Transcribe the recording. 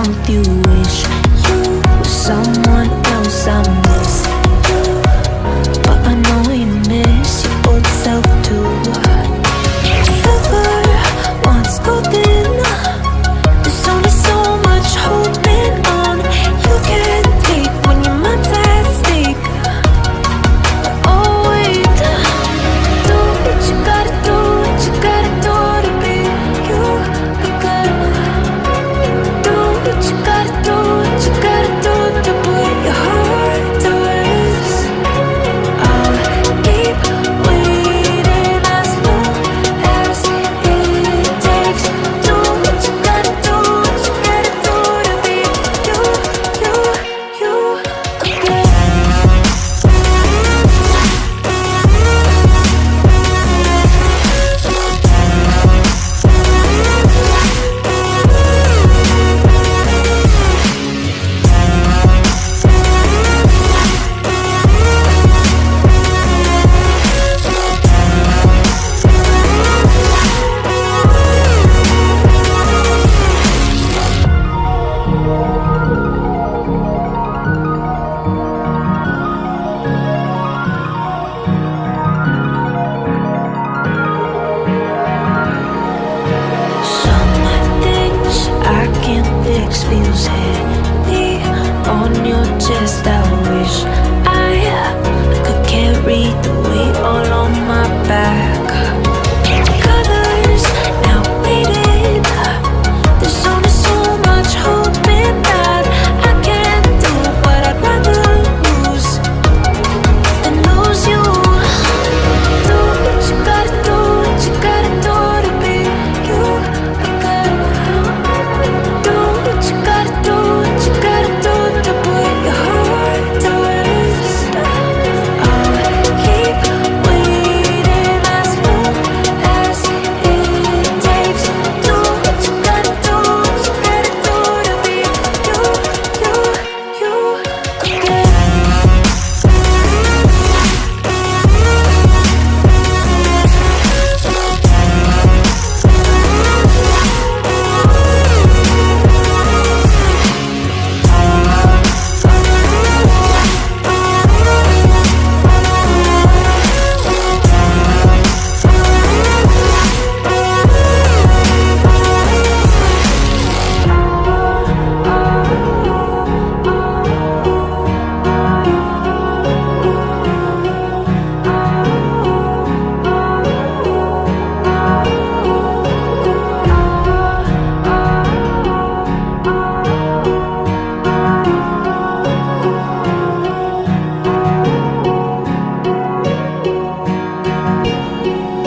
if you wish you were someone else. I miss you, but I know you miss your old self too. Silver once golden, there's only so much holding on you can take when your mind's at stake. Oh wait, do what you gotta do, what you gotta do to be you again. Do what you gotta do, what you gotta do to put your heart to rest. I'll keep waiting as long as it takes. Do what you gotta do, what you gotta do to be you again. Some things I can't fix, feels heavy.